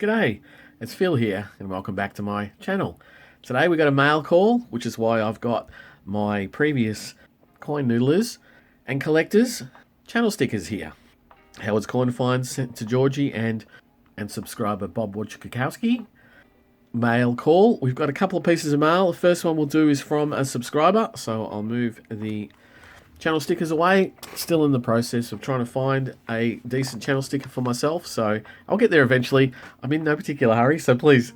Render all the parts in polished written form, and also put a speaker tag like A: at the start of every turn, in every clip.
A: G'day, it's Phil here and welcome back to my channel. Today we got a mail call, which is why I've got my previous coin noodlers and collectors channel stickers here. Howard's Coin Finds sent to Georgie and subscriber Bob Wojciechowski. Mail call. We've got a couple of pieces of mail. The first one we'll do is from a subscriber, so I'll move the channel stickers away. Still in the process of trying to find a decent channel sticker for myself, so I'll get there eventually. I'm in no particular hurry, so please,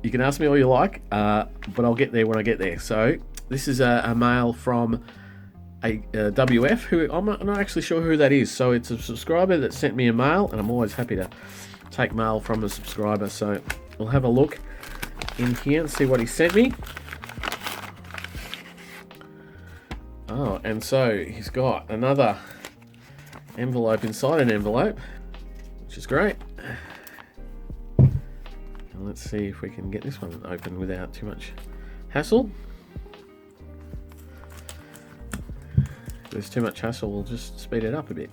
A: you can ask me all you like, but I'll get there when I get there. So this is a mail from a WF, who I'm not actually sure who that is. So it's a subscriber that sent me a mail, and I'm always happy to take mail from a subscriber. So we'll have a look in here and see what he sent me. Oh, and so he's got another envelope inside an envelope, which is great. And let's see if we can get this one open without too much hassle. If there's too much hassle, we'll just speed it up a bit.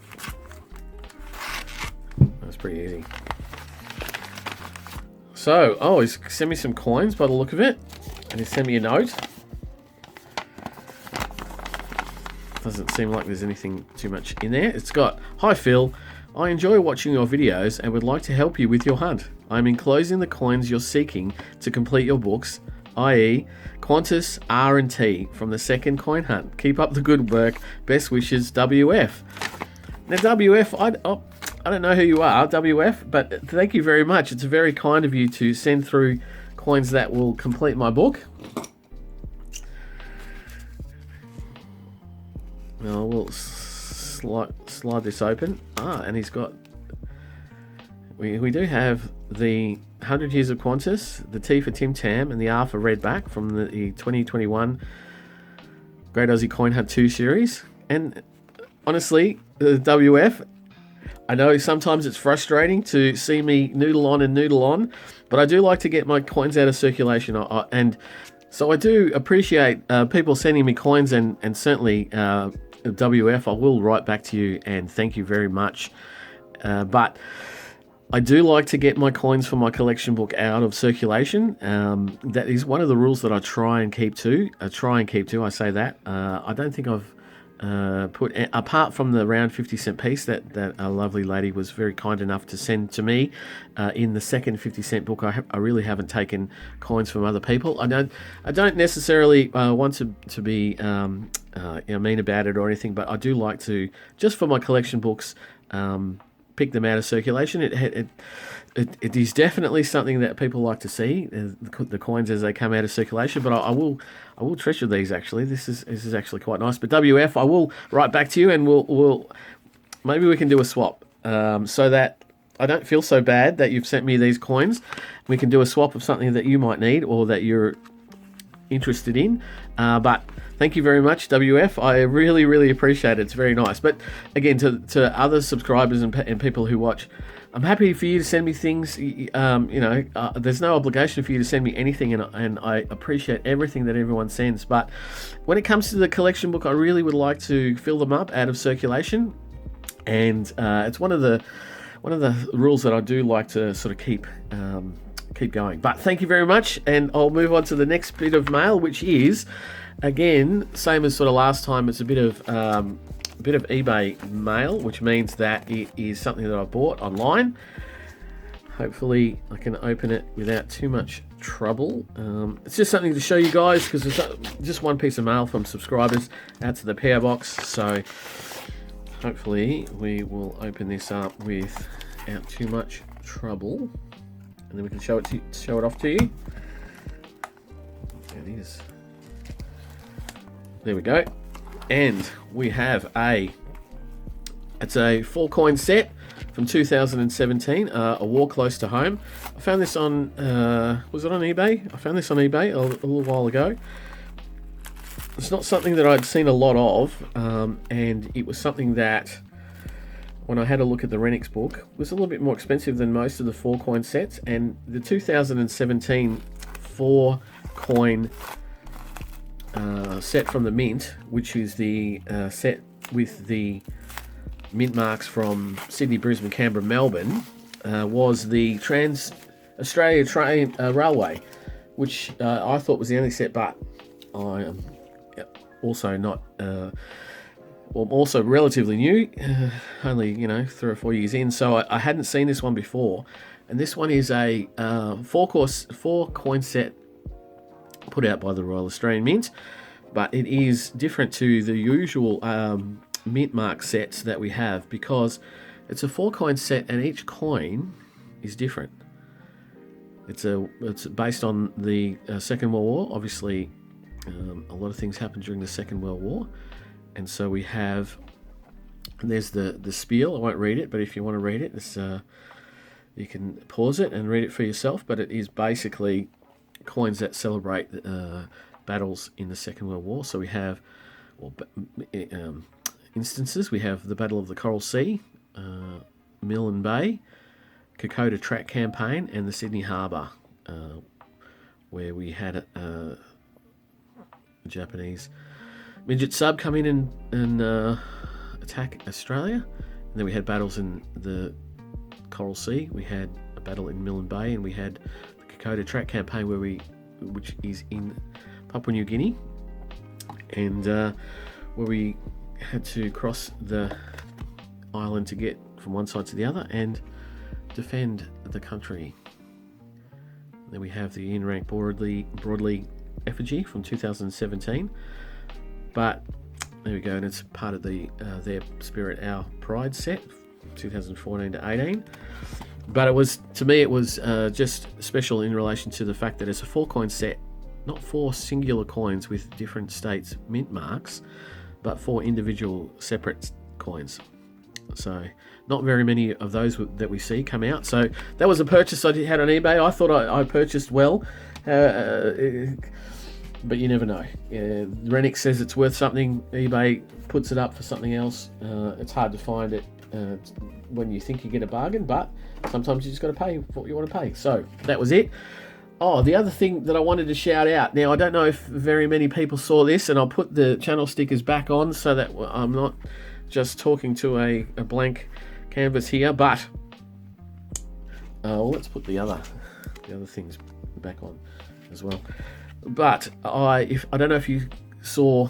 A: That's pretty easy. So, oh, he's sent me some coins by the look of it, and he sent me a note. Doesn't seem like there's anything too much in there. It's got, "Hi Phil, I enjoy watching your videos and would like to help you with your hunt. I'm enclosing the coins you're seeking to complete your books, i.e. Qantas, R and T from the second coin hunt. Keep up the good work. Best wishes, WF." Now WF, I don't know who you are, WF, but thank you very much. It's very kind of you to send through coins that will complete my book. Now we'll slide this open. And he's got, we do have the 100 Years of Qantas, the T for Tim Tam, and the R for Redback from the 2021 Great Aussie Coin Hunt 2 series. And honestly, the WF, I know sometimes it's frustrating to see me noodle on and noodle on, but I do like to get my coins out of circulation. And so I do appreciate people sending me coins, and certainly WF, I will write back to you and thank you very much. But I do like to get my coins for my collection book out of circulation. That is one of the rules that I try and keep to. I say that. I don't think I've put, apart from the round 50-cent piece that a lovely lady was very kind enough to send to me in the second 50-cent book, I really haven't taken coins from other people. I don't necessarily want to be mean about it or anything, but I do like to, just for my collection books, pick them out of circulation. It is definitely something that people like to see, the coins as they come out of circulation. But I will treasure these. Actually, this is actually quite nice. But WF, I will write back to you, and we'll maybe we can do a swap, so that I don't feel so bad that you've sent me these coins. We can do a swap of something that you might need or that you're interested in. But thank you very much, WF. I really, really appreciate it. It's very nice. But again, to other subscribers and people who watch, I'm happy for you to send me things. There's no obligation for you to send me anything, and I appreciate everything that everyone sends. But when it comes to the collection book, I really would like to fill them up out of circulation, and it's one of the rules that I do like to sort of keep going. But thank you very much, and I'll move on to the next bit of mail, which is, again, same as sort of last time. It's a bit of eBay mail, which means that it is something that I bought online. Hopefully I can open it without too much trouble. It's just something to show you guys, because it's just one piece of mail from subscribers out to the PO box. So hopefully we will open this up without too much trouble, and then we can show it off to you. There it is. There we go. And we have it's a 4-coin set from 2017, a War Close to Home. I found this on, was it on eBay? I found this on eBay a little while ago. It's not something that I'd seen a lot of, and it was something that, when I had a look at the Renix book, was a little bit more expensive than most of the 4-coin sets. And the 2017 4-coin set from the Mint, which is the set with the mint marks from Sydney, Brisbane, Canberra, Melbourne, was the Trans Australia Train Railway, which I thought was the only set, but I am also not. I'm also relatively new, only 3 or 4 years in, so I hadn't seen this one before. And this one is a 4-coin set put out by the Royal Australian Mint, but it is different to the usual mint mark sets that we have, because it's a 4-coin set and each coin is different. It's based on the Second World War. Obviously, a lot of things happened during the Second World War, and so we have. There's the spiel. I won't read it, but if you want to read it, it's, you can pause it and read it for yourself. But it is basically coins that celebrate battles in the Second World War. So we have instances. We have the Battle of the Coral Sea, Milne Bay, Kokoda Track Campaign, and the Sydney Harbour, where we had a Japanese midget sub come in and attack Australia. And then we had battles in the Coral Sea. We had a battle in Milne Bay, and we had the Kokoda Track Campaign, which is in Papua New Guinea, and where we had to cross the island to get from one side to the other and defend the country. Then we have the Ian Rank Broadley effigy from 2017, but there we go, and it's part of the Their Spirit Our Pride set, 2014 to 18. But it was just special in relation to the fact that it's a 4-coin set, not 4 singular coins with different states' mint marks, but 4 individual separate coins. So not very many of those that we see come out. So that was a purchase I had on eBay. I thought I purchased well, but you never know. Renix says it's worth something. eBay puts it up for something else. It's hard to find it when you think you get a bargain, but sometimes you just got to pay what you want to pay. So that was it. Oh, the other thing that I wanted to shout out. Now, I don't know if very many people saw this, and I'll put the channel stickers back on so that I'm not just talking to a blank canvas here, but let's put the other things back on as well. But I don't know if you saw,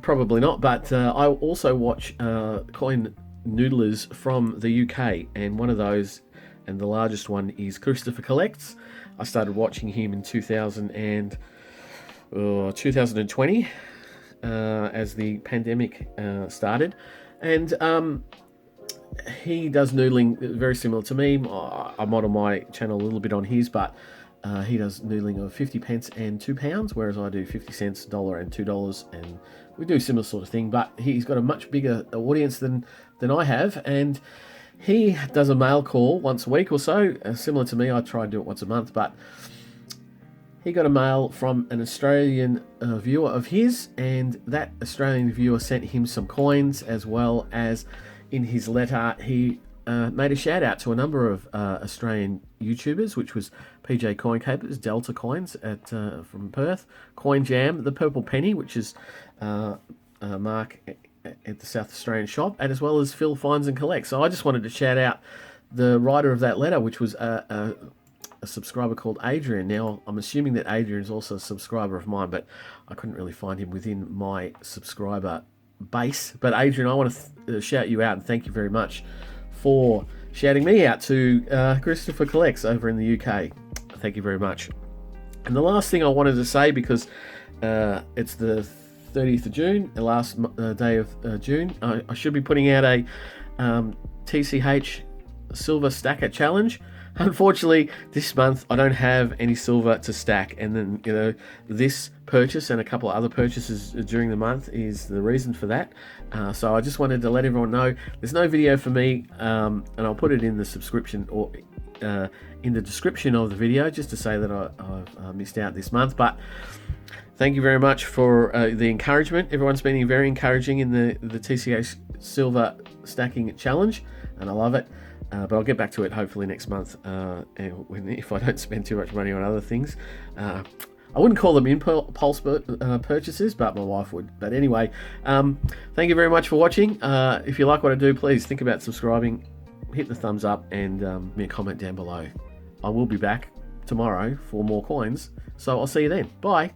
A: probably not, but I also watch coin noodlers from the UK, and one of those, and the largest one, is Christopher Collects. I started watching him in 2020 as the pandemic started, and he does noodling very similar to me. I model my channel a little bit on his, but he does noodling of 50 pence and £2, whereas I do 50 cents, $1 and $2, and we do similar sort of thing, but he's got a much bigger audience than I have, and he does a mail call once a week or so, similar to me. I try and do it once a month, but he got a mail from an Australian viewer of his, and that Australian viewer sent him some coins, as well as in his letter he made a shout out to a number of Australian YouTubers, which was PJ Coin Capers, Delta Coins from Perth, Coin Jam, The Purple Penny, which is Mark at the South Australian shop, and as well as Phil Finds and Collects. So I just wanted to shout out the writer of that letter, which was a subscriber called Adrian. Now, I'm assuming that Adrian is also a subscriber of mine, but I couldn't really find him within my subscriber base. But Adrian, I want to shout you out and thank you very much for shouting me out to Christopher Collects over in the UK. Thank you very much. And the last thing I wanted to say, because it's the 30th of June, the last day of June, I should be putting out a TCH Silver Stacker Challenge. Unfortunately, this month I don't have any silver to stack, and then this purchase and a couple of other purchases during the month is the reason for that. So I just wanted to let everyone know there's no video for me, and I'll put it in the subscription or in the description of the video, just to say that I've missed out this month. But thank you very much for the encouragement. Everyone's been very encouraging in the TCH Silver Stacking Challenge, and I love it. But I'll get back to it hopefully next month if I don't spend too much money on other things. I wouldn't call them impulse purchases, but my wife would. But anyway, thank you very much for watching. If you like what I do, please think about subscribing, hit the thumbs up and me a comment down below. I will be back tomorrow for more coins, so I'll see you then. Bye.